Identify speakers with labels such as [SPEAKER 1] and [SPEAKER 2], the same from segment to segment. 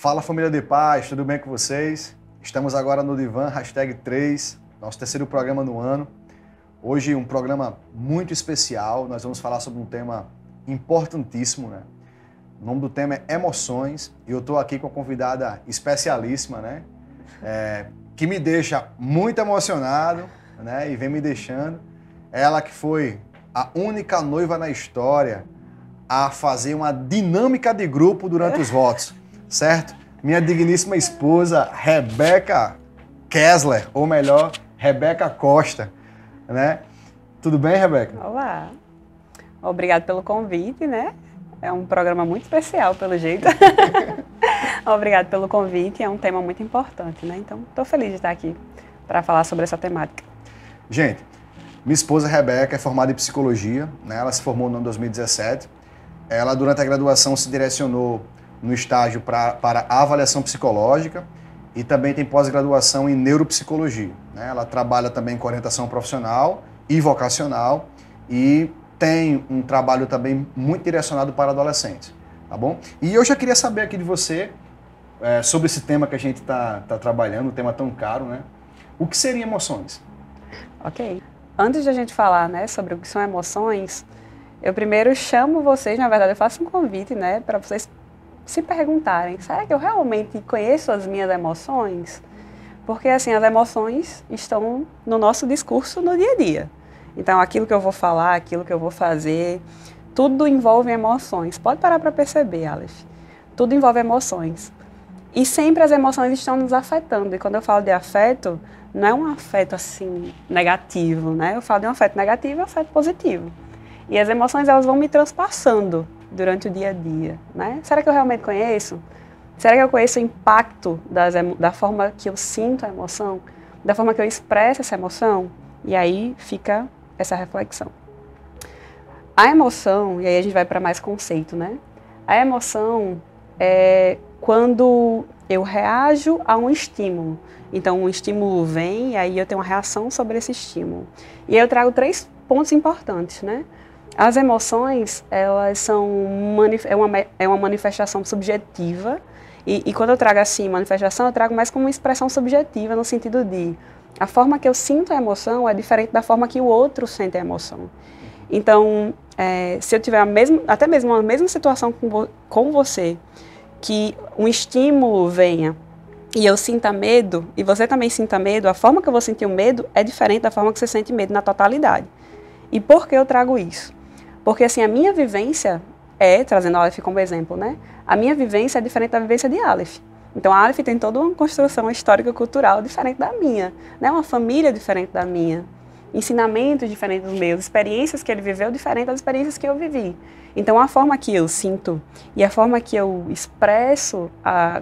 [SPEAKER 1] Fala família de paz, tudo bem com vocês? Estamos agora no Divan #3, nosso terceiro programa no ano. Hoje um programa muito especial, nós vamos falar sobre um tema importantíssimo, né? O nome do tema é emoções e eu estou aqui com uma convidada especialíssima, né? Que me deixa muito emocionado, né? E vem me deixando. Ela que foi a única noiva na história a fazer uma dinâmica de grupo durante os votos, certo? Minha digníssima esposa, Rebeca Kessler, ou melhor, Rebeca Costa, né? Tudo bem, Rebeca?
[SPEAKER 2] Olá. Obrigado pelo convite, né? É um programa muito especial, pelo jeito. Obrigado pelo convite, é um tema muito importante, né? Então, estou feliz de estar aqui para falar sobre essa temática.
[SPEAKER 1] Gente, minha esposa Rebeca é formada em psicologia, né? Ela se formou no ano 2017. Ela, durante a graduação, se direcionou no estágio para a avaliação psicológica e também tem pós-graduação em neuropsicologia, né? Ela trabalha também com orientação profissional e vocacional e tem um trabalho também muito direcionado para adolescentes, tá bom? E eu já queria saber aqui de você, sobre esse tema que a gente tá trabalhando, um tema tão caro, né? O que seriam emoções?
[SPEAKER 2] Ok. Antes de a gente falar, né, sobre o que são emoções, eu primeiro chamo vocês, na verdade eu faço um convite, né, para vocês se perguntarem, será que eu realmente conheço as minhas emoções? Porque assim, as emoções estão no nosso discurso no dia a dia. Então, aquilo que eu vou falar, aquilo que eu vou fazer, tudo envolve emoções. Pode parar para perceber, Alex. Tudo envolve emoções. E sempre as emoções estão nos afetando. E quando eu falo de afeto, não é um afeto assim negativo, né? Eu falo de um afeto negativo e um afeto positivo. E as emoções, elas vão me transpassando durante o dia a dia, né? Será que eu realmente conheço? Será que eu conheço o impacto da forma que eu sinto a emoção? Da forma que eu expresso essa emoção? E aí fica essa reflexão. A emoção, e aí a gente vai para mais conceito, né? A emoção é quando eu reajo a um estímulo. Então, um estímulo vem e aí eu tenho uma reação sobre esse estímulo. E aí eu trago 3 pontos importantes, né? As emoções, elas são uma manifestação subjetiva. E quando eu trago assim, manifestação, eu trago mais como uma expressão subjetiva, no sentido de a forma que eu sinto a emoção é diferente da forma que o outro sente a emoção. Então, se eu tiver até mesmo a mesma situação com você, que um estímulo venha e eu sinta medo, e você também sinta medo, a forma que eu vou sentir o medo é diferente da forma que você sente medo na totalidade. E por que eu trago isso? Porque assim, a minha vivência trazendo a Aleph como exemplo, né? A minha vivência é diferente da vivência de Aleph. Então, a Aleph tem toda uma construção histórica-cultural diferente da minha, né? Uma família diferente da minha, ensinamentos diferentes dos meus, experiências que ele viveu diferentes das experiências que eu vivi. Então, a forma que eu sinto e a forma que eu expresso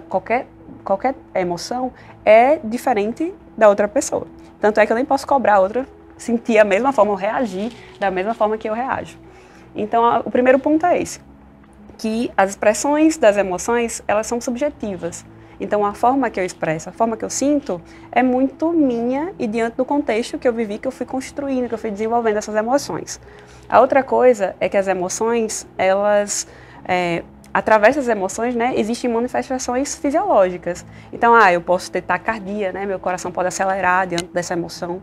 [SPEAKER 2] qualquer emoção é diferente da outra pessoa. Tanto é que eu nem posso cobrar a outra sentir a mesma forma ou reagir da mesma forma que eu reajo. Então, o primeiro ponto é esse, que as expressões das emoções, elas são subjetivas. Então, a forma que eu expresso, a forma que eu sinto, é muito minha e diante do contexto que eu vivi, que eu fui construindo, que eu fui desenvolvendo essas emoções. A outra coisa é que as emoções, elas, através das emoções, né, existem manifestações fisiológicas. Então, eu posso ter taquicardia, né, meu coração pode acelerar diante dessa emoção.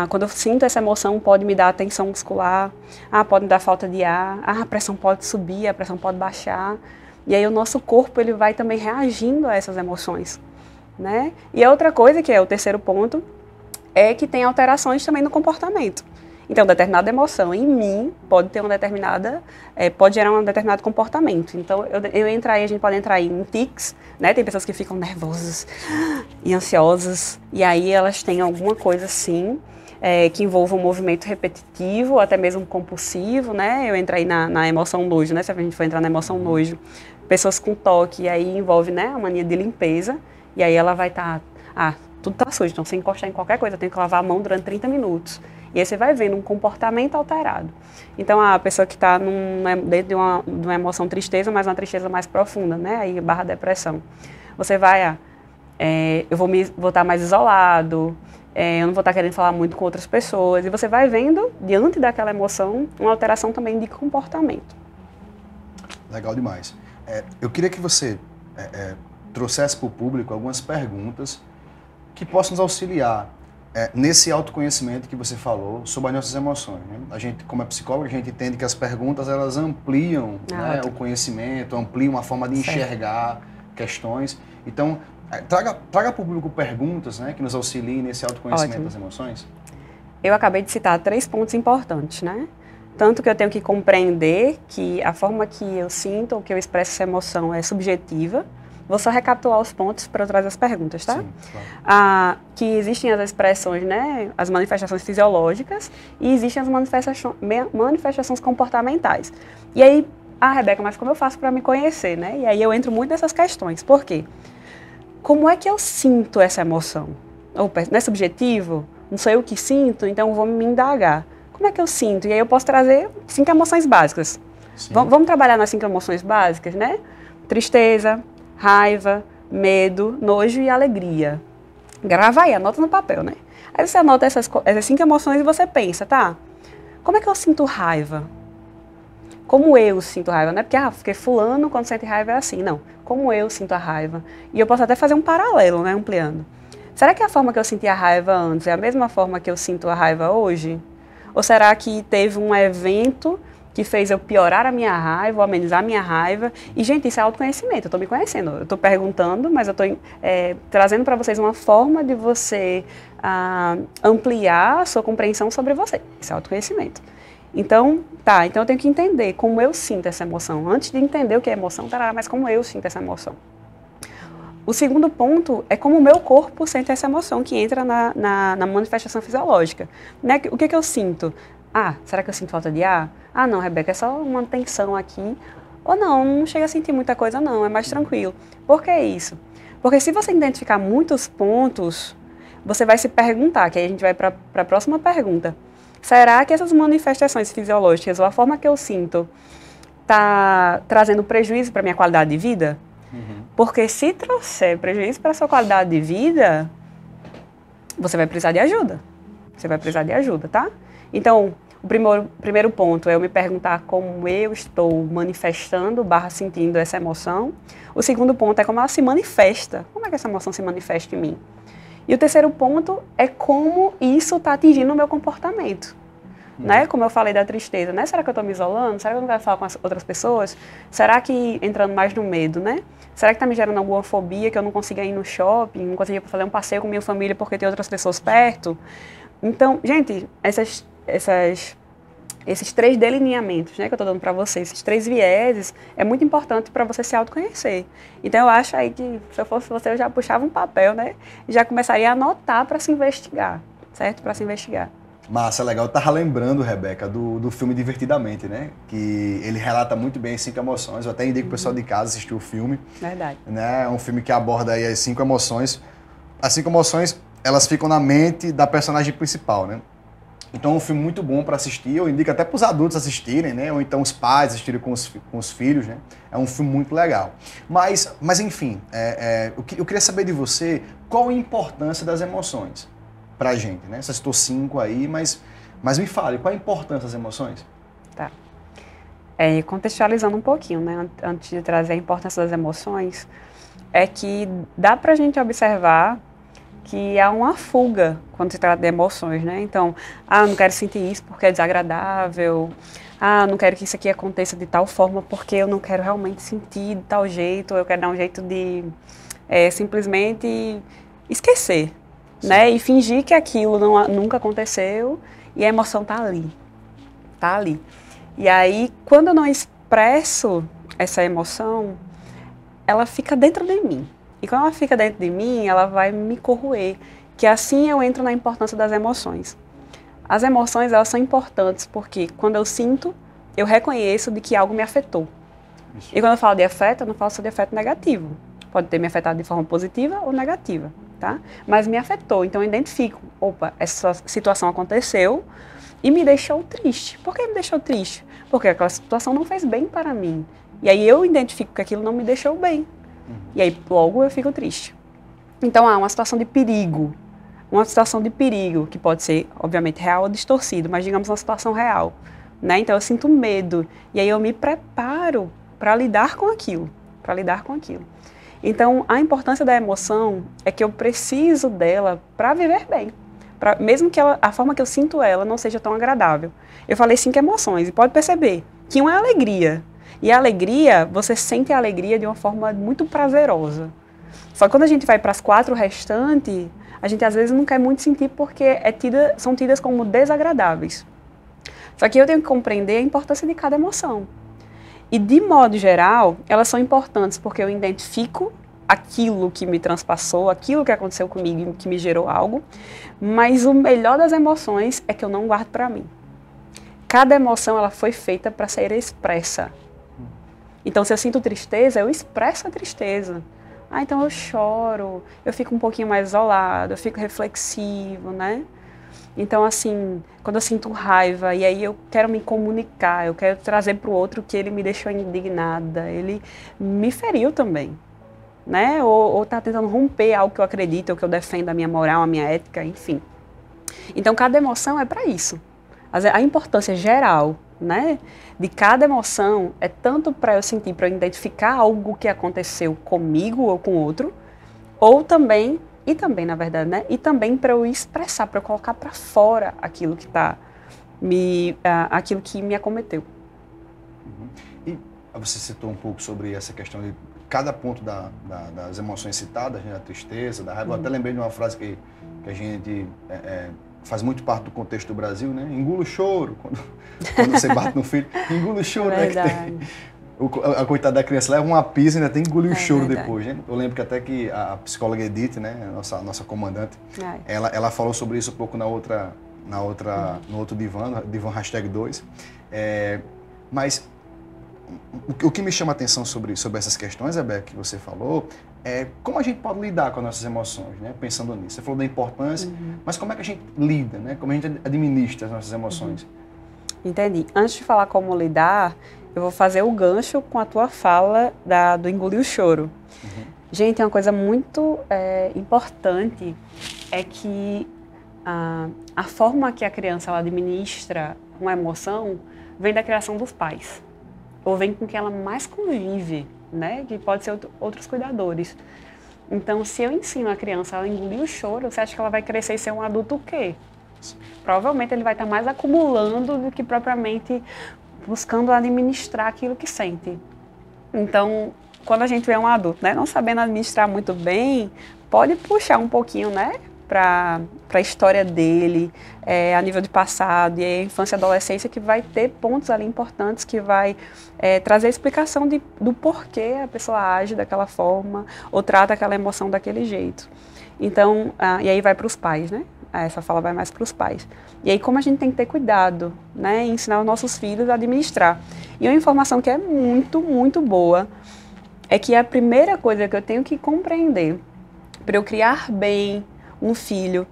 [SPEAKER 2] Quando eu sinto essa emoção, pode me dar tensão muscular, pode me dar falta de ar, a pressão pode subir, a pressão pode baixar. E aí o nosso corpo ele vai também reagindo a essas emoções, né? E a outra coisa, que é o terceiro ponto, é que tem alterações também no comportamento. Então, determinada emoção em mim pode ter pode gerar um determinado comportamento. Então, a gente pode entrar em tics, né? Tem pessoas que ficam nervosas e ansiosas, e aí elas têm alguma coisa assim, que envolva um movimento repetitivo, até mesmo compulsivo, né? Eu entrei na emoção nojo, né? Se a gente for entrar na emoção nojo, pessoas com toque, e aí envolve, né, a mania de limpeza, e aí ela vai estar, tudo tá sujo, então se encostar em qualquer coisa, eu tenho que lavar a mão durante 30 minutos. E aí você vai vendo um comportamento alterado. Então, a pessoa que está dentro de uma emoção tristeza, mas uma tristeza mais profunda, né? Aí barra depressão. Você vai, eu vou estar mais isolado, eu não vou estar querendo falar muito com outras pessoas. E você vai vendo, diante daquela emoção, uma alteração também de comportamento.
[SPEAKER 1] Legal demais. Eu queria que você trouxesse para o público algumas perguntas que possam nos auxiliar nesse autoconhecimento que você falou sobre as nossas emoções. Né? A gente, como é psicólogo, a gente entende que as perguntas elas ampliam, né, o conhecimento, ampliam a forma de enxergar questões. Então, traga para o público perguntas, né, que nos auxiliem nesse autoconhecimento das emoções.
[SPEAKER 2] Eu acabei de citar 3 pontos importantes, né? Tanto que eu tenho que compreender que a forma que eu sinto ou que eu expresso essa emoção é subjetiva. Vou só recapitular os pontos para eu trazer as perguntas, tá? Sim, claro. Que existem as expressões, né, as manifestações fisiológicas e existem as manifestações comportamentais. E aí, Rebeca, mas como eu faço para me conhecer, né? E aí eu entro muito nessas questões. Por quê? Como é que eu sinto essa emoção? Não é subjetivo? Não sou eu que sinto, então eu vou me indagar. Como é que eu sinto? E aí eu posso trazer 5 emoções básicas. Vamos trabalhar nas 5 emoções básicas, né? Tristeza, raiva, medo, nojo e alegria. Grava aí, anota no papel, né? Aí você anota essas 5 emoções e você pensa, tá? Como é que eu sinto raiva? Como eu sinto raiva? Não é porque fulano quando sente raiva é assim, não. Como eu sinto a raiva? E eu posso até fazer um paralelo, né, ampliando. Será que a forma que eu senti a raiva antes é a mesma forma que eu sinto a raiva hoje? Ou será que teve um evento que fez eu piorar a minha raiva, ou amenizar a minha raiva? E, gente, isso é autoconhecimento, eu estou me conhecendo. Eu estou perguntando, mas eu estou trazendo para vocês uma forma de você ampliar a sua compreensão sobre você. Isso é autoconhecimento. Então, então eu tenho que entender como eu sinto essa emoção. Antes de entender o que é emoção, mas como eu sinto essa emoção. O segundo ponto é como o meu corpo sente essa emoção, que entra na manifestação fisiológica. Né? O que eu sinto? Será que eu sinto falta de ar? Não, Rebeca, é só uma tensão aqui. Ou não chega a sentir muita coisa não, é mais tranquilo. Por que isso? Porque se você identificar muitos pontos, você vai se perguntar, que aí a gente vai para a próxima pergunta. Será que essas manifestações fisiológicas, ou a forma que eu sinto, está trazendo prejuízo para a minha qualidade de vida? Porque se trouxer prejuízo para a sua qualidade de vida, você vai precisar de ajuda. Você vai precisar de ajuda, tá? Então, o primeiro ponto é eu me perguntar como eu estou manifestando / sentindo essa emoção. O segundo ponto é como ela se manifesta. Como é que essa emoção se manifesta em mim? E o terceiro ponto é como isso está atingindo o meu comportamento. Né? Como eu falei da tristeza, né? Será que eu estou me isolando? Será que eu não quero falar com as outras pessoas? Será que entrando mais no medo, né? Será que está me gerando alguma fobia que eu não consiga ir no shopping, não consiga fazer um passeio com minha família porque tem outras pessoas perto? Então, gente, esses 3 delineamentos, né, que eu estou dando para vocês, esses 3 vieses, é muito importante para você se autoconhecer. Então, eu acho aí que, se eu fosse você, eu já puxava um papel, né? E já começaria a anotar para se investigar, certo? Para se investigar.
[SPEAKER 1] Massa, legal. Eu tava lembrando, Rebeca, do filme Divertidamente, né? Que ele relata muito bem as 5 emoções. Eu até indico o pessoal de casa assistir o filme.
[SPEAKER 2] Verdade.
[SPEAKER 1] Né? É um filme que aborda aí as 5 emoções. As 5 emoções, elas ficam na mente da personagem principal, né? Então é um filme muito bom para assistir. Eu indico até para os adultos assistirem, né? Ou então os pais assistirem com os filhos, né? É um filme muito legal. Mas enfim, eu queria saber de você qual a importância das emoções pra gente, né? Você citou 5 aí, mas me fale, qual a importância das emoções?
[SPEAKER 2] Tá. Contextualizando um pouquinho, né? Antes de trazer a importância das emoções, é que dá pra gente observar que há uma fuga quando se trata de emoções, né? Então, não quero sentir isso porque é desagradável, não quero que isso aqui aconteça de tal forma porque eu não quero realmente sentir de tal jeito, eu quero dar um jeito de simplesmente esquecer. Né? E fingir que aquilo nunca aconteceu e a emoção tá ali. E aí, quando eu não expresso essa emoção, ela fica dentro de mim. E quando ela fica dentro de mim, ela vai me corroer. Que assim eu entro na importância das emoções. As emoções, elas são importantes porque quando eu sinto, eu reconheço de que algo me afetou. Isso. E quando eu falo de afeto, eu não falo só de afeto negativo. Pode ter me afetado de forma positiva ou negativa. Tá? Mas me afetou, então eu identifico, essa situação aconteceu e me deixou triste. Por que me deixou triste? Porque aquela situação não fez bem para mim. E aí eu identifico que aquilo não me deixou bem. E aí logo eu fico triste. Então há uma situação de perigo. Uma situação de perigo, que pode ser, obviamente, real ou distorcido, mas digamos uma situação real. Né? Então eu sinto medo. E aí eu me preparo para lidar com aquilo. Então, a importância da emoção é que eu preciso dela para viver bem. Mesmo que a forma que eu sinto ela não seja tão agradável. Eu falei 5 emoções, e pode perceber que uma é a alegria. E a alegria, você sente a alegria de uma forma muito prazerosa. Só que quando a gente vai para as 4 restantes, a gente às vezes não quer muito sentir porque são tidas como desagradáveis. Só que eu tenho que compreender a importância de cada emoção. E de modo geral, elas são importantes porque eu identifico aquilo que me transpassou, aquilo que aconteceu comigo, que me gerou algo, mas o melhor das emoções é que eu não guardo para mim. Cada emoção ela foi feita para ser expressa. Então, se eu sinto tristeza, eu expresso a tristeza. Então eu choro, eu fico um pouquinho mais isolado, eu fico reflexivo, né? Então, assim, quando eu sinto raiva, e aí eu quero me comunicar, eu quero trazer para o outro que ele me deixou indignada, ele me feriu também. Né? Ou tá tentando romper algo que eu acredito, ou que eu defendo a minha moral, a minha ética, enfim. Então, cada emoção é para isso. A importância geral, né, de cada emoção é tanto para eu sentir, para eu identificar algo que aconteceu comigo ou com outro, ou também, na verdade, né, e também para eu expressar, para eu colocar para fora aquilo que aquilo que me acometeu.
[SPEAKER 1] E você citou um pouco sobre essa questão de cada ponto das emoções citadas, né, da tristeza, da raiva. Eu até lembrei de uma frase que a gente faz muito parte do contexto do Brasil, né? Engula o choro, quando você bate no filho. Engula o choro, né? A coitada da criança leva uma pisa e ainda tem que engolir o choro depois, né? Eu lembro que até que a psicóloga Edith, né, nossa comandante, ela falou sobre isso um pouco no outro divã hashtag 2. Mas o que me chama a atenção sobre essas questões, Rebeca, que você falou, é como a gente pode lidar com as nossas emoções, né? Pensando nisso. Você falou da importância, mas como é que a gente lida, né? Como a gente administra as nossas emoções?
[SPEAKER 2] Entendi. Antes de falar como lidar, eu vou fazer o gancho com a tua fala do engolir o choro. Gente, uma coisa muito importante é que a forma que a criança ela administra uma emoção vem da criação dos pais. Ou vem com quem ela mais convive, né? Que pode ser outros cuidadores. Então, se eu ensino a criança a engolir o choro, você acha que ela vai crescer e ser um adulto o quê? Provavelmente ele vai estar mais acumulando do que propriamente buscando administrar aquilo que sente. Então, quando a gente vê um adulto, né, não sabendo administrar muito bem, pode puxar um pouquinho, né, para a história dele, a nível de passado, e a infância e adolescência, que vai ter pontos ali importantes que vai trazer a explicação do porquê a pessoa age daquela forma ou trata aquela emoção daquele jeito. Então, e aí vai para os pais, né? Essa fala vai mais para os pais. E aí como a gente tem que ter cuidado, né, em ensinar os nossos filhos a administrar. E uma informação que é muito, muito boa é que a primeira coisa que eu tenho que compreender para eu criar bem um filho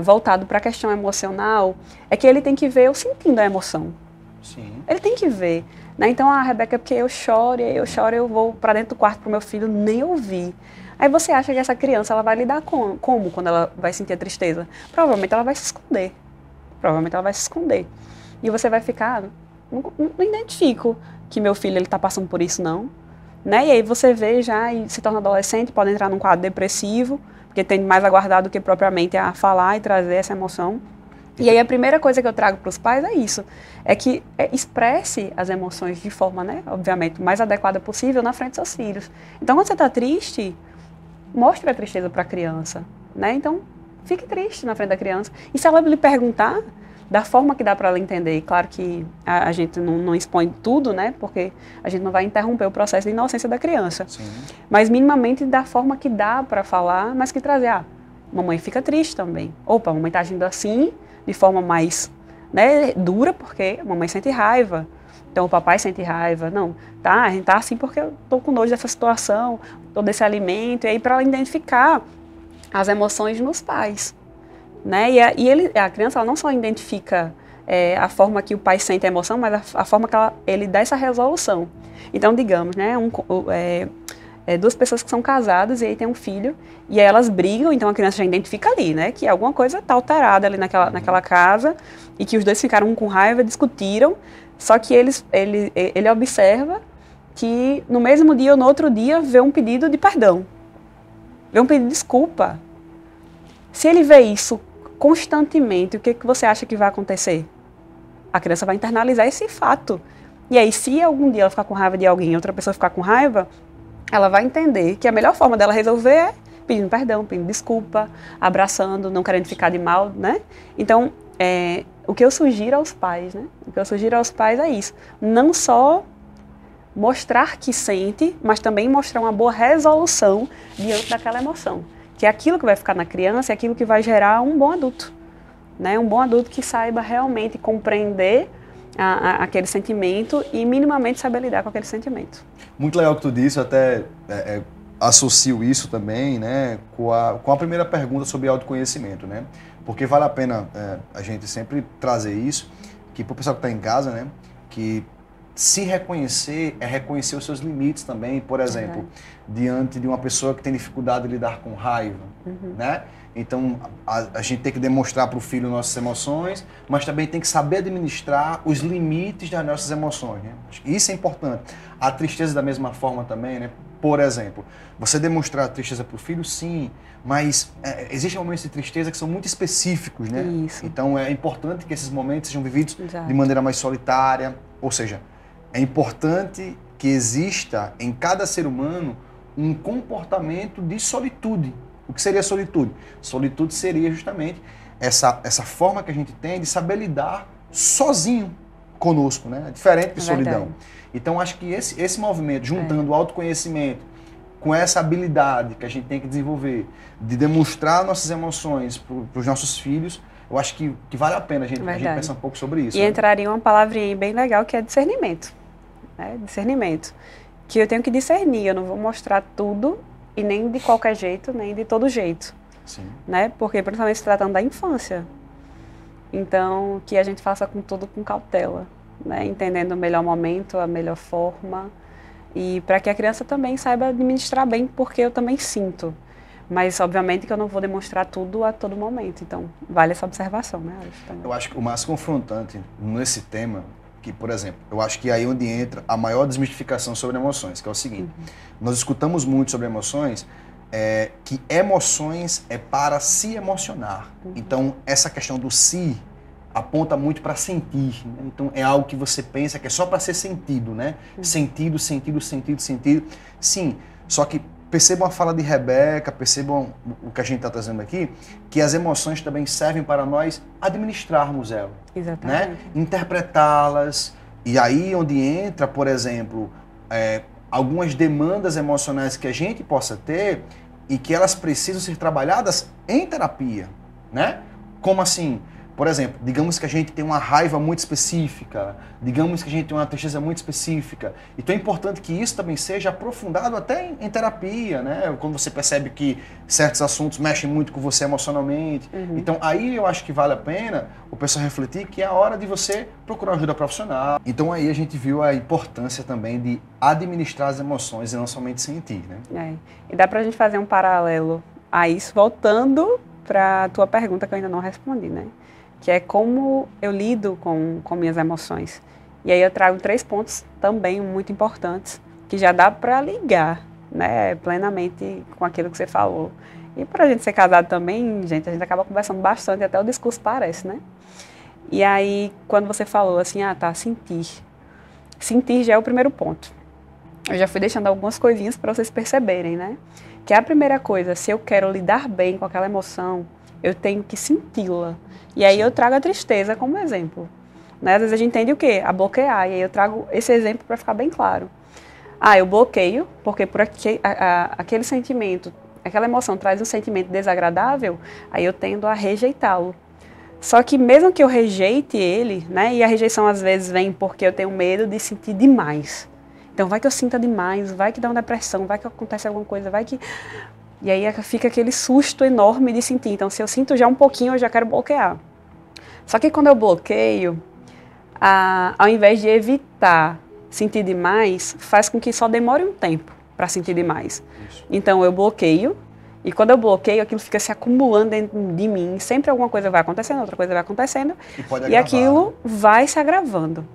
[SPEAKER 2] voltado para a questão emocional é que ele tem que ver eu sentindo a emoção.
[SPEAKER 1] Sim.
[SPEAKER 2] Ele tem que ver. Né? Então, Rebeca, porque eu choro, eu vou para dentro do quarto para o meu filho nem ouvir. Aí você acha que essa criança ela vai lidar como quando ela vai sentir a tristeza? Provavelmente ela vai se esconder. E você vai ficar, não identifico que meu filho está passando por isso não. Né? E aí você vê já e se torna adolescente, pode entrar num quadro depressivo, porque tem mais a guardar do que propriamente a falar e trazer essa emoção. E aí a primeira coisa que eu trago para os pais é isso, é que expresse as emoções de forma, né, obviamente, mais adequada possível na frente dos seus filhos. Então, quando você está triste, mostre a tristeza para a criança, né? Então, fique triste na frente da criança. E se ela lhe perguntar, da forma que dá para ela entender, claro que a gente não expõe tudo, né? Porque a gente não vai interromper o processo de inocência da criança.
[SPEAKER 1] Sim.
[SPEAKER 2] Mas minimamente da forma que dá para falar, mas que trazer, mamãe fica triste também. Opa, mamãe está agindo assim, de forma mais, né, dura, porque a mamãe sente raiva. Então o papai sente raiva. Não, tá, a gente tá assim porque eu tô com nojo dessa situação, todo esse alimento. E aí para ela identificar as emoções nos pais. Né? E a criança ela não só identifica a forma que o pai sente a emoção, mas a forma que ele dá essa resolução. Então, digamos, né, duas pessoas que são casadas e aí tem um filho, e aí elas brigam, então a criança já identifica ali, né, que alguma coisa está alterada ali naquela casa, e que os dois ficaram com raiva, discutiram, só que ele observa que no mesmo dia ou no outro dia vê um pedido de perdão, vê um pedido de desculpa. Se ele vê isso constantemente, o que você acha que vai acontecer? A criança vai internalizar esse fato. E aí, se algum dia ela ficar com raiva de alguém e outra pessoa ficar com raiva, ela vai entender que a melhor forma dela resolver é pedindo perdão, pedindo desculpa, abraçando, não querendo ficar de mal, né? Então, o que eu sugiro aos pais, né? O que eu sugiro aos pais é isso. Não só mostrar que sente, mas também mostrar uma boa resolução diante daquela emoção. Que é aquilo que vai ficar na criança, é aquilo que vai gerar um bom adulto, né? Um bom adulto que saiba realmente compreender aquele sentimento e minimamente saber lidar com aquele sentimento.
[SPEAKER 1] Muito legal que tu disse, eu até associo isso também, né, com a primeira pergunta sobre autoconhecimento, né? Porque vale a pena a gente sempre trazer isso, que para o pessoal que está em casa, né, que se reconhecer é reconhecer os seus limites também, por exemplo, diante de uma pessoa que tem dificuldade de lidar com raiva, né? Então, a gente tem que demonstrar para o filho nossas emoções, mas também tem que saber administrar os limites das nossas emoções, né? Isso é importante. A tristeza da mesma forma também, né? Por exemplo, você demonstrar a tristeza para o filho, sim, mas existem momentos de tristeza que são muito específicos, né?
[SPEAKER 2] Isso.
[SPEAKER 1] Então, é importante que esses momentos sejam vividos de maneira mais solitária, ou seja, é importante que exista em cada ser humano um comportamento de solitude. O que seria solitude? Solitude seria justamente essa forma que a gente tem de saber lidar sozinho conosco, né? Diferente de solidão. Então, acho que esse movimento, juntando o autoconhecimento com essa habilidade que a gente tem que desenvolver de demonstrar nossas emoções para os nossos filhos, eu acho que vale a pena a gente pensar um pouco sobre isso.
[SPEAKER 2] E
[SPEAKER 1] né?
[SPEAKER 2] entraria uma palavrinha aí bem legal que é discernimento. Né? Discernimento. Que eu tenho que discernir, eu não vou mostrar tudo e nem de qualquer jeito, nem de todo jeito.
[SPEAKER 1] Sim.
[SPEAKER 2] Né? Porque principalmente se tratando da infância. Então, que a gente faça com tudo com cautela, né? Entendendo o melhor momento, a melhor forma. E para que a criança também saiba administrar bem, porque eu também sinto. Mas, obviamente, que eu não vou demonstrar tudo a todo momento. Então, vale essa observação, né?
[SPEAKER 1] Eu acho que o mais confrontante nesse tema, que, por exemplo, eu acho que é aí onde entra a maior desmistificação sobre emoções, que é o seguinte. Nós escutamos muito sobre emoções, que emoções é para se emocionar. Então, essa questão do si aponta muito para sentir. Né? Então, é algo que você pensa que é só para ser sentido, né? Sentido, sentido, sentido, sentido. Sim, só que percebam a fala de Rebeca, percebam o que a gente está trazendo aqui, que as emoções também servem para nós administrarmos elas.
[SPEAKER 2] Exatamente.
[SPEAKER 1] Né? Interpretá-las. E aí onde entra, por exemplo, algumas demandas emocionais que a gente possa ter e que elas precisam ser trabalhadas em terapia. Né? Como assim? Por exemplo, digamos que a gente tem uma raiva muito específica, digamos que a gente tem uma tristeza muito específica. Então é importante que isso também seja aprofundado até em terapia, né? Quando você percebe que certos assuntos mexem muito com você emocionalmente. Então aí eu acho que vale a pena o pessoal refletir que é a hora de você procurar ajuda profissional. Então aí a gente viu a importância também de administrar as emoções e não somente sentir, né?
[SPEAKER 2] E dá pra gente fazer um paralelo a isso, voltando para a tua pergunta que eu ainda não respondi, né? Que é como eu lido com minhas emoções. E aí eu trago 3 pontos também muito importantes, que já dá para ligar, né, plenamente com aquilo que você falou. E para a gente ser casado também, gente, a gente acaba conversando bastante, até o discurso parece, né? E aí, quando você falou assim, sentir. Sentir já é o primeiro ponto. Eu já fui deixando algumas coisinhas para vocês perceberem, né? Que a primeira coisa, se eu quero lidar bem com aquela emoção, eu tenho que senti-la. E aí eu trago a tristeza como exemplo. Né? Às vezes a gente entende o quê? A bloquear. E aí eu trago esse exemplo para ficar bem claro. Eu bloqueio, porque por aquele sentimento, aquela emoção traz um sentimento desagradável, aí eu tendo a rejeitá-lo. Só que mesmo que eu rejeite ele, né? E a rejeição às vezes vem porque eu tenho medo de sentir demais. Então vai que eu sinta demais, vai que dá uma depressão, vai que acontece alguma coisa, vai que... E aí fica aquele susto enorme de sentir. Então, se eu sinto já um pouquinho, eu já quero bloquear. Só que quando eu bloqueio, ao invés de evitar sentir demais, faz com que só demore um tempo para sentir demais. Isso. Então, eu bloqueio, e quando eu bloqueio, aquilo fica se acumulando dentro de mim. Sempre alguma coisa vai acontecendo, outra coisa vai acontecendo. E aquilo vai se agravando.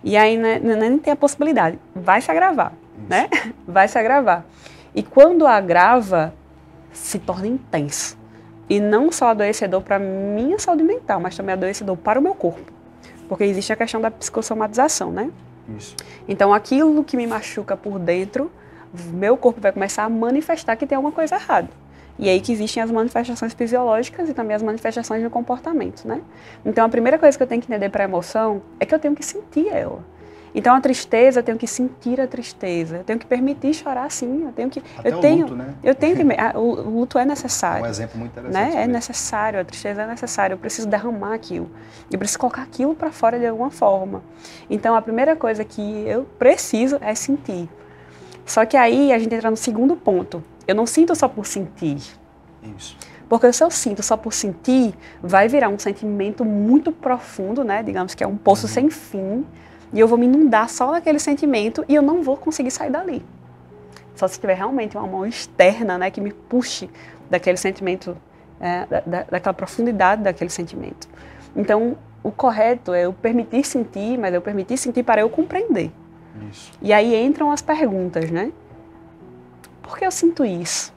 [SPEAKER 2] E aí nem tem a possibilidade, vai se agravar. né? Vai se agravar. E quando agrava, se torna intenso. E não só adoecedor para a minha saúde mental, mas também adoecedor para o meu corpo. Porque existe a questão da psicossomatização, né?
[SPEAKER 1] Isso.
[SPEAKER 2] Então, aquilo que me machuca por dentro, meu corpo vai começar a manifestar que tem alguma coisa errada. E aí que existem as manifestações fisiológicas e também as manifestações de comportamento, né? Então, a primeira coisa que eu tenho que entender para a emoção é que eu tenho que sentir ela. Então, a tristeza, eu tenho que sentir a tristeza. Eu tenho que permitir chorar, sim. Eu tenho que...
[SPEAKER 1] Até o luto, né?
[SPEAKER 2] Eu tenho que... O luto é necessário.
[SPEAKER 1] É um exemplo muito interessante.
[SPEAKER 2] Né? É necessário, a tristeza é necessária. Eu preciso derramar aquilo. Eu preciso colocar aquilo para fora de alguma forma. Então, a primeira coisa que eu preciso é sentir. Só que aí a gente entra no segundo ponto. Eu não sinto só por sentir.
[SPEAKER 1] Isso.
[SPEAKER 2] Porque se eu sinto só por sentir, vai virar um sentimento muito profundo, né? Digamos que é um poço sem fim. E eu vou me inundar só naquele sentimento e eu não vou conseguir sair dali. Só se tiver realmente uma mão externa, né, que me puxe daquele sentimento, daquela profundidade daquele sentimento. Então, o correto é eu permitir sentir, mas eu permitir sentir para eu compreender.
[SPEAKER 1] Isso.
[SPEAKER 2] E aí entram as perguntas, né? Por que eu sinto isso?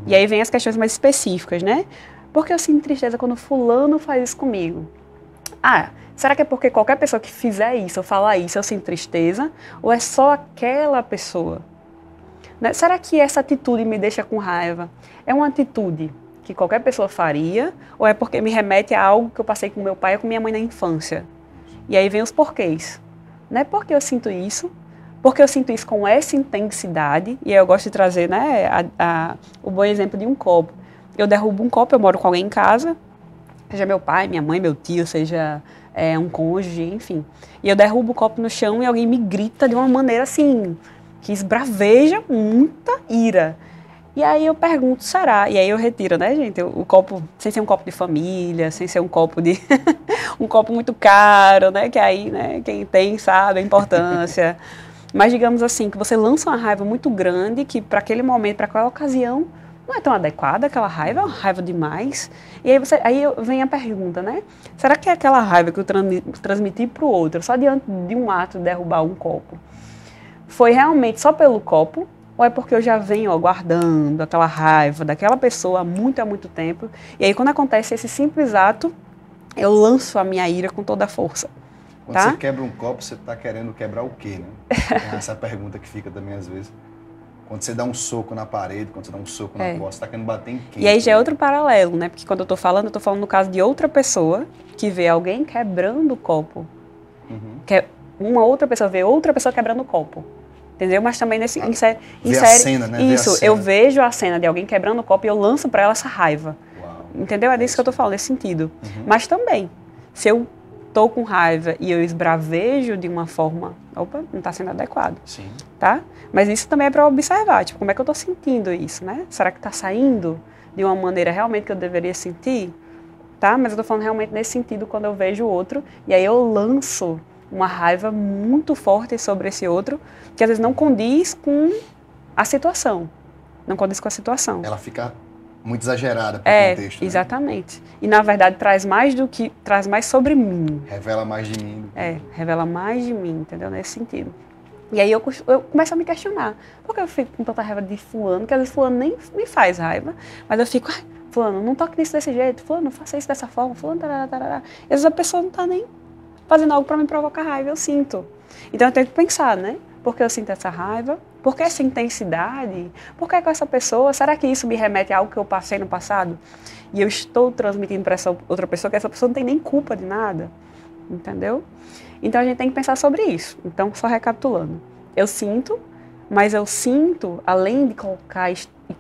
[SPEAKER 2] E aí vem as questões mais específicas, né? Por que eu sinto tristeza quando fulano faz isso comigo? Será que é porque qualquer pessoa que fizer isso ou falar isso eu sinto tristeza? Ou é só aquela pessoa? Né? Será que essa atitude me deixa com raiva? É uma atitude que qualquer pessoa faria? Ou é porque me remete a algo que eu passei com meu pai ou com minha mãe na infância? E aí vem os porquês. Né? Por que eu sinto isso? Porque eu sinto isso com essa intensidade. E aí eu gosto de trazer, né, o bom exemplo de um copo. Eu derrubo um copo, eu moro com alguém em casa, seja meu pai, minha mãe, meu tio, seja um cônjuge, enfim. E eu derrubo o copo no chão e alguém me grita de uma maneira assim, que esbraveja muita ira. E aí eu pergunto, será? E aí eu retiro, né, gente, o copo, sem ser um copo de família, sem ser um copo de... um copo muito caro, né, que aí, né, quem tem sabe a importância. Mas digamos assim, que você lança uma raiva muito grande, que para aquele momento, para aquela ocasião, não é tão adequada aquela raiva, é uma raiva demais. E aí vem a pergunta, né? Será que é aquela raiva que eu transmiti para o outro, só diante de um ato de derrubar um copo, foi realmente só pelo copo? Ou é porque eu já venho guardando aquela raiva daquela pessoa há muito tempo? E aí quando acontece esse simples ato, eu lanço a minha ira com toda a força.
[SPEAKER 1] Quando você quebra um copo, você está querendo quebrar o quê, né? É essa pergunta que fica também às vezes. Quando você dá um soco na parede, quando você dá um soco na porta, você está querendo bater em quem?
[SPEAKER 2] E aí já é outro paralelo, né? Porque quando eu estou falando no caso de outra pessoa que vê alguém quebrando o copo. Uma outra pessoa vê outra pessoa quebrando o copo. Entendeu? Mas também nesse...
[SPEAKER 1] Vê a cena, né?
[SPEAKER 2] Isso, eu vejo a cena de alguém quebrando o copo e eu lanço para ela essa raiva.
[SPEAKER 1] Uau.
[SPEAKER 2] Entendeu? É disso que eu estou falando, nesse sentido. Mas também, se eu estou com raiva e eu esbravejo de uma forma, opa, não está sendo adequado.
[SPEAKER 1] Sim.
[SPEAKER 2] Tá? Mas isso também é para observar, tipo, como é que eu estou sentindo isso, né? Será que está saindo de uma maneira realmente que eu deveria sentir? Tá? Mas eu estou falando realmente nesse sentido quando eu vejo o outro e aí eu lanço uma raiva muito forte sobre esse outro, que às vezes não condiz com a situação. Não condiz com a situação.
[SPEAKER 1] Ela fica muito exagerada para o contexto, né?
[SPEAKER 2] Exatamente. E na verdade traz mais sobre mim.
[SPEAKER 1] Revela mais de mim.
[SPEAKER 2] Revela mais de mim, entendeu? Nesse sentido. E aí eu começo a me questionar. Por que eu fico com tanta raiva de fulano, que às vezes fulano nem me faz raiva, mas eu fico, fulano, não toque nisso desse jeito, fulano, não faça isso dessa forma, fulano, tarará. E às vezes a pessoa não está nem fazendo algo para me provocar raiva, eu sinto. Então eu tenho que pensar, né? Por que eu sinto essa raiva? Por que essa intensidade? Por que com essa pessoa? Será que isso me remete a algo que eu passei no passado? E eu estou transmitindo para essa outra pessoa que essa pessoa não tem nem culpa de nada. Entendeu? Então a gente tem que pensar sobre isso. Então, só recapitulando. Eu sinto, mas eu sinto, além de colocar,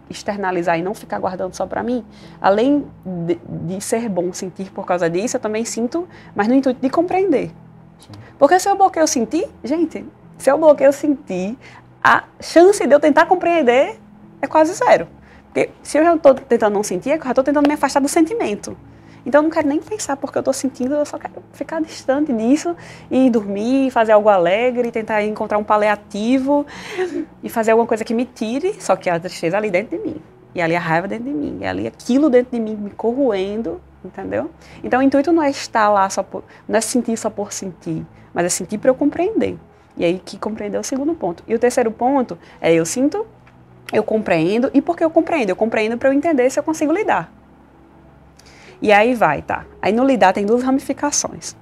[SPEAKER 2] externalizar e não ficar guardando só para mim, além de ser bom sentir por causa disso, eu também sinto, mas no intuito de compreender. Sim. Porque se eu bloqueio sentir, gente, se eu bloqueio sentir, a chance de eu tentar compreender é quase zero. Porque se eu já estou tentando não sentir, eu já estou tentando me afastar do sentimento. Então eu não quero nem pensar porque eu estou sentindo, eu só quero ficar distante disso e dormir, fazer algo alegre, tentar encontrar um paliativo e fazer alguma coisa que me tire, só que a tristeza ali dentro de mim. E ali a raiva dentro de mim, e ali aquilo dentro de mim me corroendo, entendeu? Então o intuito não é estar lá não é sentir só por sentir, mas é sentir para eu compreender. E aí que compreender o segundo ponto. E o terceiro ponto é eu sinto, eu compreendo. E por que eu compreendo? Eu compreendo para eu entender se eu consigo lidar. E aí vai, tá? Aí no lidar tem duas ramificações.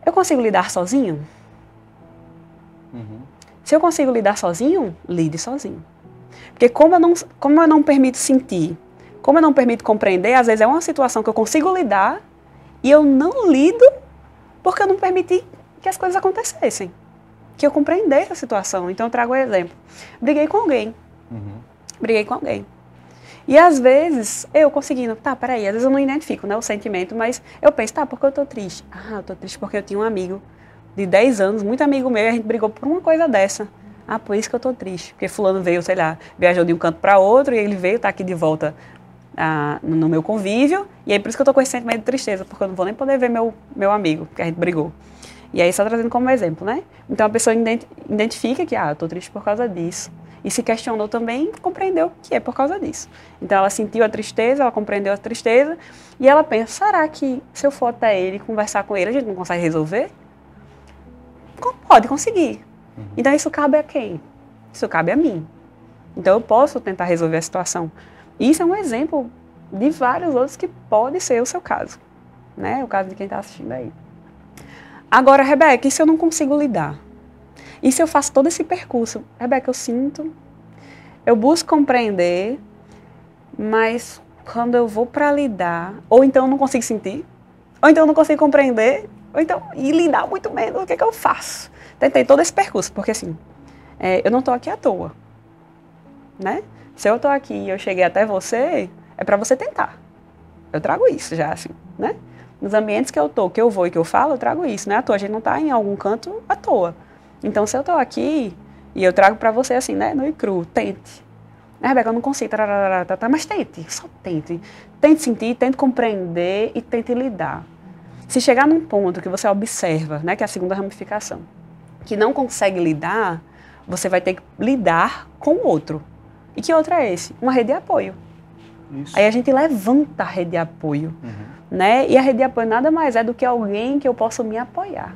[SPEAKER 2] Eu consigo lidar sozinho? Se eu consigo lidar sozinho, lide sozinho. Porque como eu não permito sentir, como eu não permito compreender, às vezes é uma situação que eu consigo lidar e eu não lido porque eu não permiti que as coisas acontecessem. Que eu compreendesse a situação. Então eu trago um exemplo. Briguei com alguém. Briguei com alguém. E às vezes, eu conseguindo, tá, peraí, às vezes eu não identifico, né, o sentimento, mas eu penso, tá, por que eu tô triste? Ah, eu tô triste porque eu tinha um amigo de 10 anos, muito amigo meu, e a gente brigou por uma coisa dessa. Ah, por isso que eu tô triste. Porque fulano veio, sei lá, viajou de um canto para outro e ele veio, tá aqui de volta no meu convívio, e aí por isso que eu tô com esse sentimento de tristeza, porque eu não vou nem poder ver meu amigo, porque a gente brigou. E aí só trazendo como exemplo, né? Então a pessoa identifica que, eu tô triste por causa disso. E se questionou também, compreendeu que é por causa disso. Então ela sentiu a tristeza, ela compreendeu a tristeza, e ela pensa, será que se eu for até ele, conversar com ele, a gente não consegue resolver? Pode conseguir. Então isso cabe a quem? Isso cabe a mim. Então eu posso tentar resolver a situação. Isso é um exemplo de vários outros que pode ser o seu caso. Né? O caso de quem está assistindo aí. Agora, Rebeca, e se eu não consigo lidar? E se eu faço todo esse percurso? Rebeca, eu sinto, eu busco compreender, mas quando eu vou para lidar, ou então eu não consigo sentir, ou então eu não consigo compreender, ou então, e lidar muito menos, o que é que eu faço? Tentei todo esse percurso, porque assim, eu não estou aqui à toa, né? Se eu estou aqui e eu cheguei até você, é para você tentar. Eu trago isso já, assim, né? Nos ambientes que eu tô, que eu vou e que eu falo, eu trago isso, né? À toa, a gente não tá em algum canto à toa. Então, se eu tô aqui e eu trago pra você assim, né? No e cru, tente. Rebeca, eu não consigo, mas tente, só tente. Tente sentir, tente compreender e tente lidar. Se chegar num ponto que você observa, né? Que é a segunda ramificação, que não consegue lidar, você vai ter que lidar com o outro. E que outro é esse? Uma rede de apoio. Isso. Aí a gente levanta a rede de apoio. Né? E a rede de apoio nada mais é do que alguém que eu possa me apoiar.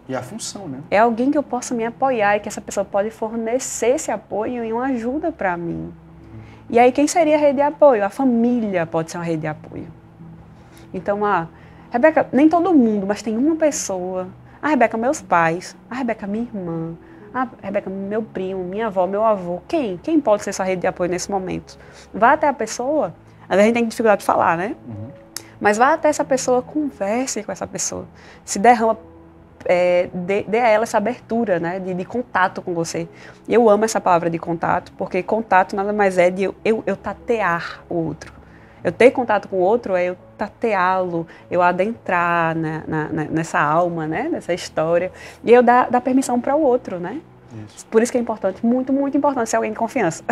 [SPEAKER 1] E a função, né?
[SPEAKER 2] É alguém que eu possa me apoiar e que essa pessoa pode fornecer esse apoio e uma ajuda para mim. E aí quem seria a rede de apoio? A família pode ser uma rede de apoio. Então, Rebeca, nem todo mundo, mas tem uma pessoa. Rebeca, meus pais. Rebeca, minha irmã. Rebeca, meu primo, minha avó, meu avô. Quem pode ser essa rede de apoio nesse momento? Vá até a pessoa. Às vezes a gente tem dificuldade de falar, né? Mas vá até essa pessoa, converse com essa pessoa. Se derrama, dê a ela essa abertura, né, de contato com você. Eu amo essa palavra de contato, porque contato nada mais é de eu tatear o outro. Eu ter contato com o outro é eu tateá-lo, eu adentrar nessa alma, né, nessa história, e eu dar permissão para o outro, né? Isso. Por isso que é importante, muito, muito importante ser alguém de confiança.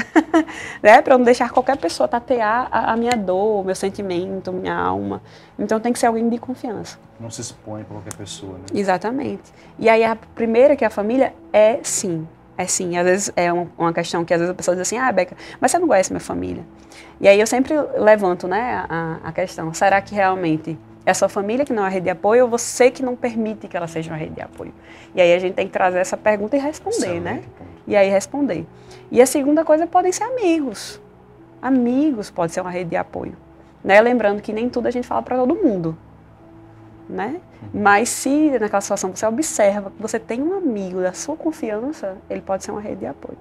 [SPEAKER 2] Né? Para eu não deixar qualquer pessoa tatear a minha dor, o meu sentimento, minha alma. Então tem que ser alguém de confiança.
[SPEAKER 1] Não se expõe para qualquer pessoa, né?
[SPEAKER 2] Exatamente. E aí a primeira, que é a família, é sim. É sim. Às vezes é uma questão que às vezes a pessoa diz assim, Beca, mas você não conhece minha família. E aí eu sempre levanto, né, a questão, será que realmente é a sua família que não é uma rede de apoio ou você que não permite que ela seja uma rede de apoio? E aí a gente tem que trazer essa pergunta e responder, né? E aí responder. E a segunda coisa podem ser amigos. Amigos pode ser uma rede de apoio. Né? Lembrando que nem tudo a gente fala para todo mundo. Né? Mas se naquela situação você observa que você tem um amigo da sua confiança, ele pode ser uma rede de apoio.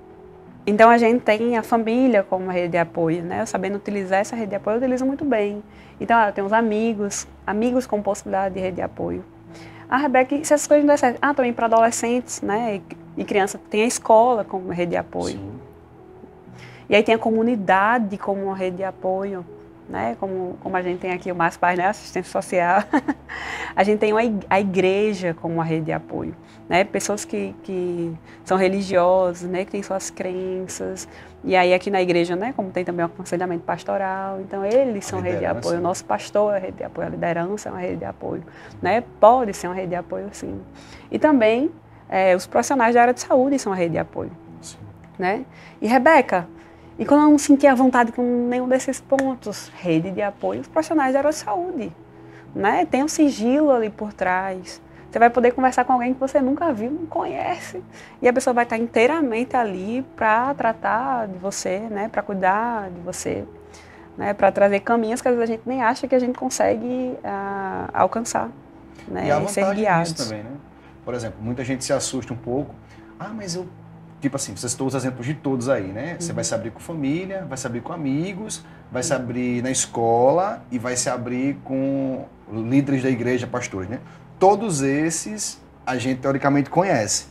[SPEAKER 2] Então a gente tem a família como uma rede de apoio, né? Sabendo utilizar essa rede de apoio, eu utilizo muito bem. Então eu tenho os amigos com possibilidade de rede de apoio. Rebeca, se essas coisas não der certo, também para adolescentes, né? E criança, tem a escola como uma rede de apoio. Sim. E aí tem a comunidade como uma rede de apoio, né? Como a gente tem aqui o MASPAI, né? Assistência social. A gente tem a igreja como uma rede de apoio, né? Pessoas que são religiosas, né? Que têm suas crenças. E aí aqui na igreja, né? Como tem também o aconselhamento pastoral, então eles são rede de apoio. O nosso pastor é rede de apoio, a liderança é uma rede de apoio, né? Pode ser uma rede de apoio, sim. E também os profissionais da área de saúde são uma rede de apoio, sim. Né? E Rebeca, e quando eu não sentia vontade com nenhum desses pontos, rede de apoio, os profissionais da área de saúde, né? Tem um sigilo ali por trás. Você vai poder conversar com alguém que você nunca viu, não conhece. E a pessoa vai estar inteiramente ali para tratar de você, né? Para cuidar de você, né? Para trazer caminhos que às vezes a gente nem acha que a gente consegue alcançar, né?
[SPEAKER 1] E a
[SPEAKER 2] ser
[SPEAKER 1] vantagem
[SPEAKER 2] guiados.
[SPEAKER 1] disso também, né? Por exemplo, muita gente se assusta um pouco. Mas eu... Tipo assim, você citou os exemplos de todos aí, né? Você vai se abrir com família, vai se abrir com amigos, vai se abrir na escola e vai se abrir com líderes da igreja, pastores, né? Todos esses a gente teoricamente conhece.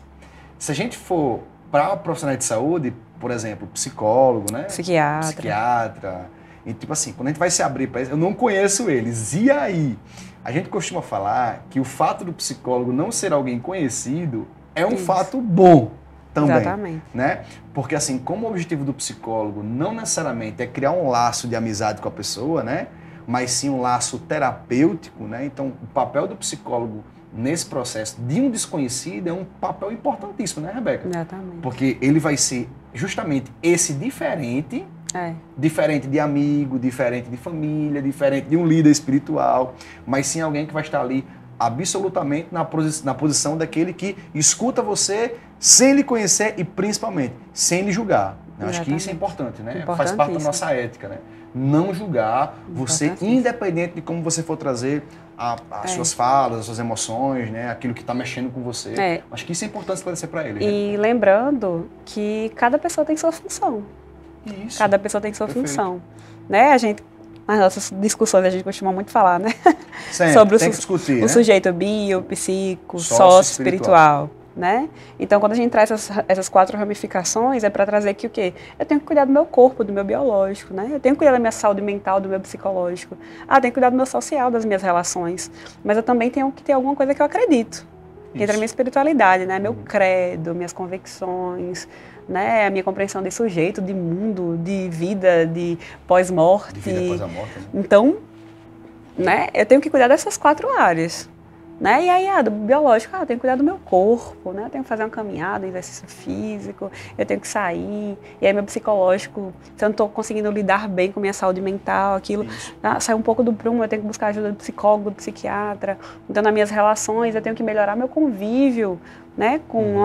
[SPEAKER 1] Se a gente for para profissionais de saúde, por exemplo, psicólogo, né? Psiquiatra. E tipo assim, quando a gente vai se abrir para eles, eu não conheço eles. E aí? A gente costuma falar que o fato do psicólogo não ser alguém conhecido é um fato bom. Também,
[SPEAKER 2] exatamente.
[SPEAKER 1] Né? Porque assim, como o objetivo do psicólogo não necessariamente é criar um laço de amizade com a pessoa, né? Mas sim um laço terapêutico, né? Então, o papel do psicólogo nesse processo de um desconhecido é um papel importantíssimo, né, Rebeca?
[SPEAKER 2] Exatamente.
[SPEAKER 1] Porque ele vai ser justamente esse diferente, diferente de amigo, diferente de família, diferente de um líder espiritual, mas sim alguém que vai estar ali absolutamente na posição daquele que escuta você sem lhe conhecer e principalmente sem lhe julgar. Eu acho que isso é importante, né? Faz parte da nossa ética, né? Não julgar você, independente de como você for trazer as suas falas, as suas emoções, né? Aquilo que está mexendo com você. Acho que isso é importante esclarecer para ele.
[SPEAKER 2] E lembrando que cada pessoa tem sua função.
[SPEAKER 1] Isso.
[SPEAKER 2] Cada pessoa tem sua função. Né? A gente, nas nossas discussões, a gente costuma muito falar, né?
[SPEAKER 1] Sempre,
[SPEAKER 2] sobre
[SPEAKER 1] tem que discutir,
[SPEAKER 2] o sujeito bio, psico, sócio, espiritual. Né? Então, quando a gente traz essas 4 ramificações, é para trazer que o quê? Eu tenho que cuidar do meu corpo, do meu biológico, né? Eu tenho que cuidar da minha saúde mental, do meu psicológico. Eu tenho que cuidar do meu social, das minhas relações. Mas eu também tenho que ter alguma coisa que eu acredito. Que entra a minha espiritualidade, né? Meu credo, minhas convicções, né? A minha compreensão de sujeito, de mundo, de vida, de pós-morte.
[SPEAKER 1] De vida após a morte, né?
[SPEAKER 2] Então, né? Eu tenho que cuidar dessas 4 áreas. Né? E aí, do biológico, eu tenho que cuidar do meu corpo, né? Eu tenho que fazer uma caminhada, um exercício físico, eu tenho que sair. E aí, meu psicológico, se eu não estou conseguindo lidar bem com minha saúde mental, aquilo, sair um pouco do prumo, eu tenho que buscar ajuda do psicólogo, do psiquiatra. Então, nas minhas relações, eu tenho que melhorar meu convívio, né? Com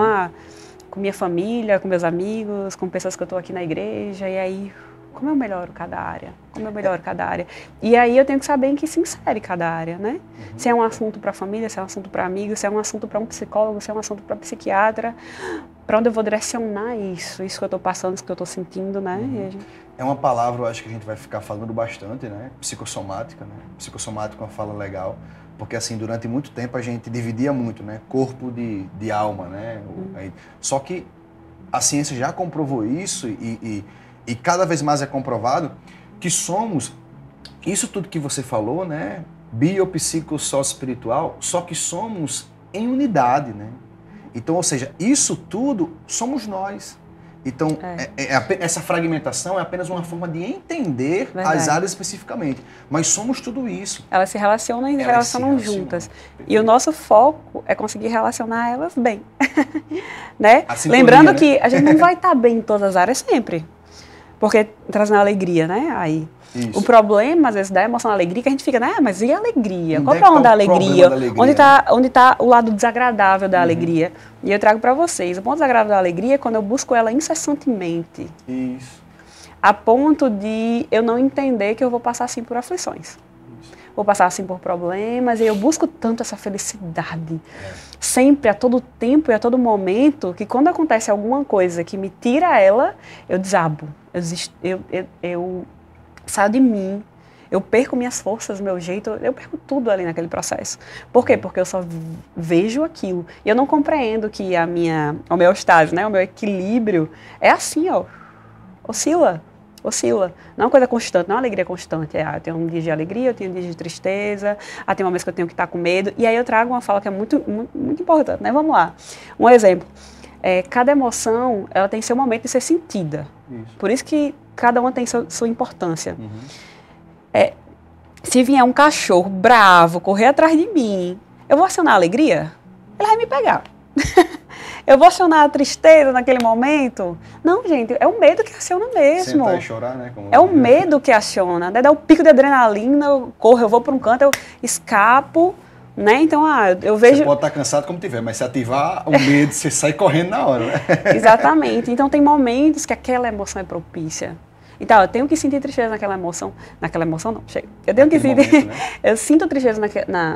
[SPEAKER 2] minha família, com meus amigos, com pessoas que eu estou aqui na igreja. E aí, como eu melhoro cada área? Como eu melhoro cada área? E aí eu tenho que saber em que se insere cada área, né? Se é um assunto para a família, se é um assunto para amigos, se é um assunto para um psicólogo, se é um assunto para psiquiatra, para onde eu vou direcionar isso que eu estou passando, isso que eu estou sentindo, né?
[SPEAKER 1] É uma palavra, eu acho que a gente vai ficar falando bastante, né? Psicossomática, né? Psicossomática é uma fala legal, porque assim, durante muito tempo a gente dividia muito, né? Corpo de alma, né? Só que a ciência já comprovou isso e cada vez mais é comprovado que somos, isso tudo que você falou, né? Bio, psico, sócio, espiritual, só que somos em unidade, né? Então, ou seja, isso tudo somos nós. Então, essa fragmentação é apenas uma forma de entender as áreas especificamente. Mas somos tudo isso.
[SPEAKER 2] Elas se relacionam e relacionam juntas. E o nosso foco é conseguir relacionar elas bem. Né? Lembrando que a gente não vai estar bem em todas as áreas sempre. Porque trazendo alegria, né? Aí. Isso. O problema, às vezes, da emoção da alegria, que a gente fica, né? Mas e a alegria? Qual é o problema da alegria? Onde está o lado desagradável da alegria? E eu trago para vocês. O ponto desagradável da alegria é quando eu busco ela incessantemente.
[SPEAKER 1] Isso.
[SPEAKER 2] A ponto de eu não entender que eu vou passar assim por aflições. Vou passar assim por problemas e eu busco tanto essa felicidade. Sempre, a todo tempo e a todo momento, que quando acontece alguma coisa que me tira ela, eu desabo. Eu saio de mim, eu perco minhas forças, meu jeito, eu perco tudo ali naquele processo. Por quê? Porque eu só vejo aquilo. E eu não compreendo que a minha homeostase, né, o meu equilíbrio é assim, ó, oscila. Não é uma coisa constante, não é uma alegria constante. Eu tenho um dia de alegria, eu tenho um dia de tristeza, tem momentos que eu tenho que estar com medo. E aí eu trago uma fala que é muito, muito, muito importante, né? Vamos lá. Um exemplo. Cada emoção, ela tem seu momento de ser sentida. Isso. Por isso que cada uma tem sua importância. Se vier um cachorro bravo correr atrás de mim, eu vou acionar a alegria? Ele vai me pegar. Eu vou acionar a tristeza naquele momento? Não, gente, é o medo que aciona mesmo.
[SPEAKER 1] Sentar e chorar, né?
[SPEAKER 2] É o medo que aciona, né? Dá o pico de adrenalina, eu corro, eu vou para um canto, eu escapo, Né? Então, eu vejo...
[SPEAKER 1] Você pode estar cansado como tiver, mas se ativar o medo, você sai correndo na hora, né?
[SPEAKER 2] Exatamente. Então, tem momentos que aquela emoção é propícia. Então, eu tenho que sentir tristeza naquela emoção não, chega. Eu tenho que sentir...
[SPEAKER 1] Momento, né?
[SPEAKER 2] Eu sinto tristeza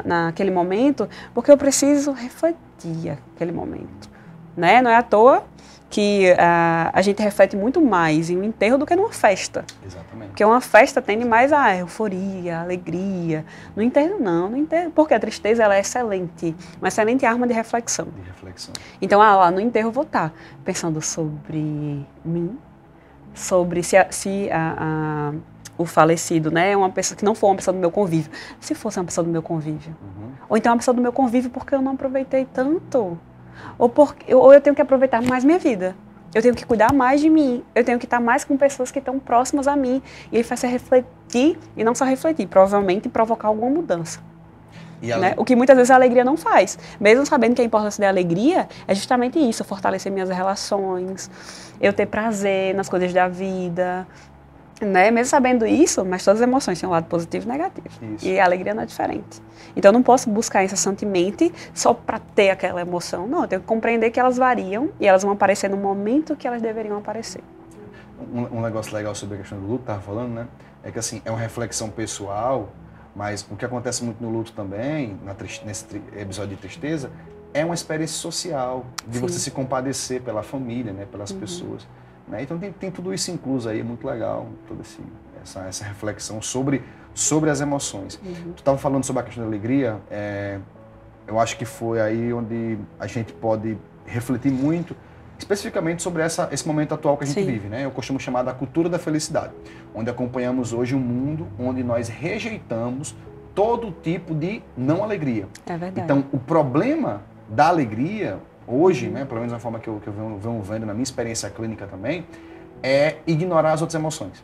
[SPEAKER 2] naquele momento porque eu preciso refletir aquele momento. Né? Não é à toa que a gente reflete muito mais em um enterro do que numa festa.
[SPEAKER 1] Exatamente.
[SPEAKER 2] Porque uma festa tende mais a euforia, a alegria. No enterro, não. No enterro, porque a tristeza ela é excelente. Uma excelente arma de reflexão.
[SPEAKER 1] De reflexão.
[SPEAKER 2] Então, lá no enterro eu vou estar pensando sobre mim, sobre se o falecido, né, é uma pessoa que não for uma pessoa do meu convívio. Se fosse uma pessoa do meu convívio. Ou então uma pessoa do meu convívio porque eu não aproveitei tanto. Ou eu tenho que aproveitar mais minha vida. Eu tenho que cuidar mais de mim. Eu tenho que estar mais com pessoas que estão próximas a mim. E aí faz você refletir, e não só refletir, provavelmente provocar alguma mudança. Né? O que muitas vezes a alegria não faz. Mesmo sabendo que a importância da alegria é justamente isso, fortalecer minhas relações, eu ter prazer nas coisas da vida. Né? Mesmo sabendo isso, mas todas as emoções têm um lado positivo e negativo. Isso. E a alegria não é diferente. Então eu não posso buscar incessantemente só para ter aquela emoção. Não, eu tenho que compreender que elas variam e elas vão aparecer no momento que elas deveriam aparecer.
[SPEAKER 1] Um negócio legal sobre a questão do luto, estava falando, né? É que assim, é uma reflexão pessoal, mas o que acontece muito no luto também, nesse episódio de tristeza, é uma experiência social, de você se compadecer pela família, né? Pelas pessoas. Né? Então tem tudo isso incluso aí, é muito legal, toda essa reflexão sobre as emoções. Tu estava falando sobre a questão da alegria, eu acho que foi aí onde a gente pode refletir muito, especificamente sobre esse momento atual que a gente vive. Né? Eu costumo chamar da cultura da felicidade, onde acompanhamos hoje um mundo onde nós rejeitamos todo tipo de não alegria.
[SPEAKER 2] É verdade.
[SPEAKER 1] Então, o problema da alegria hoje, né, pelo menos da forma que eu venho vendo na minha experiência clínica também, é ignorar as outras emoções.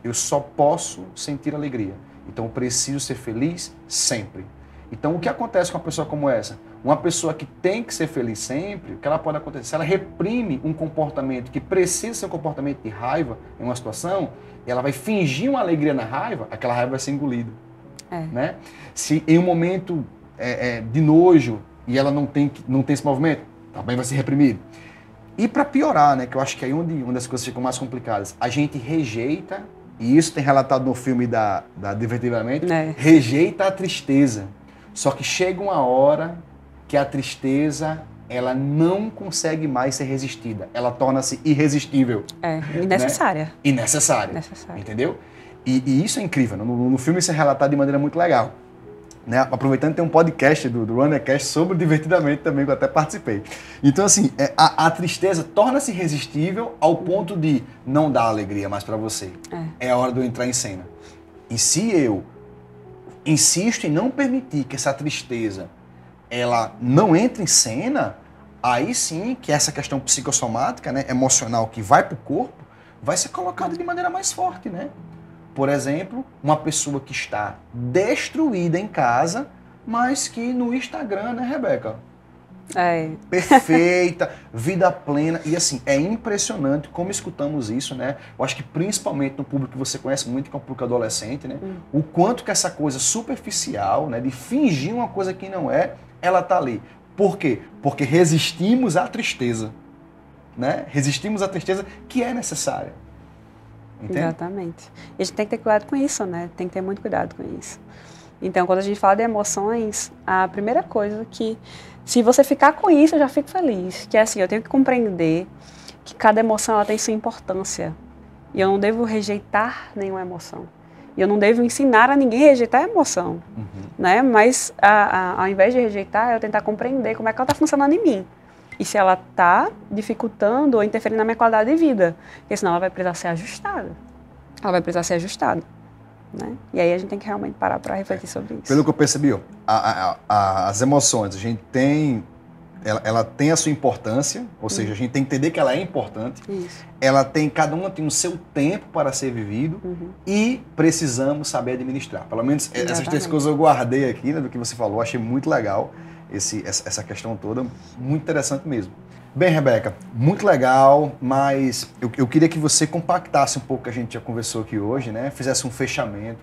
[SPEAKER 1] Eu só posso sentir alegria. Então, eu preciso ser feliz sempre. Então, o que acontece com uma pessoa como essa? Uma pessoa que tem que ser feliz sempre, o que ela pode acontecer? Se ela reprime um comportamento que precisa ser um comportamento de raiva em uma situação, ela vai fingir uma alegria na raiva, aquela raiva vai ser engolida. Né? Se em um momento de nojo e ela não tem esse movimento, também vai ser reprimido. E para piorar, né, que eu acho que é aí onde as coisas ficam mais complicadas, a gente rejeita, e isso tem relatado no filme da Divertidamente, rejeita a tristeza. Só que chega uma hora que a tristeza, ela não consegue mais ser resistida. Ela torna-se irresistível.
[SPEAKER 2] Necessária.
[SPEAKER 1] Né? Necessária. Entendeu? E isso é incrível. No filme isso é relatado de maneira muito legal. Né? Aproveitando, tem um podcast do Runnercast sobre Divertidamente também, que eu até participei. Então, assim, a tristeza torna-se irresistível ao ponto de não dar alegria mais para você. É a hora de eu entrar em cena. E se eu insisto em não permitir que essa tristeza ela não entre em cena, aí sim que essa questão psicossomática, né, emocional que vai para o corpo, vai ser colocada de maneira mais forte, né? Por exemplo, uma pessoa que está destruída em casa, mas que no Instagram, né, Rebeca? Perfeita, vida plena. E assim, é impressionante como escutamos isso, né? Eu acho que principalmente no público que você conhece muito, que é o público adolescente, né? O quanto que essa coisa superficial, né, de fingir uma coisa que não é, ela tá ali. Por quê? Porque resistimos à tristeza, né? Resistimos à tristeza que é necessária. Entende?
[SPEAKER 2] Exatamente. E a gente tem que ter cuidado com isso, né? Tem que ter muito cuidado com isso. Então, quando a gente fala de emoções, a primeira coisa que, se você ficar com isso, eu já fico feliz. Que é assim, eu tenho que compreender que cada emoção ela tem sua importância. E eu não devo rejeitar nenhuma emoção. E eu não devo ensinar a ninguém a rejeitar a emoção. Né? Mas, ao invés de rejeitar, eu tentar compreender como é que ela está funcionando em mim. E se ela está dificultando ou interferindo na minha qualidade de vida. Porque senão ela vai precisar ser ajustada. Ela vai precisar ser ajustada. Né? E aí a gente tem que realmente parar para refletir sobre isso.
[SPEAKER 1] Pelo que eu percebi, as emoções, a gente tem... Ela tem a sua importância, ou seja, a gente tem que entender que ela é importante.
[SPEAKER 2] Isso.
[SPEAKER 1] Cada uma tem o seu tempo para ser vivido e precisamos saber administrar. Pelo menos essas três coisas eu guardei aqui, né, do que você falou, achei muito legal essa questão toda, muito interessante mesmo. Bem, Rebeca, muito legal, mas eu queria que você compactasse um pouco o que a gente já conversou aqui hoje, né? Fizesse um fechamento aí.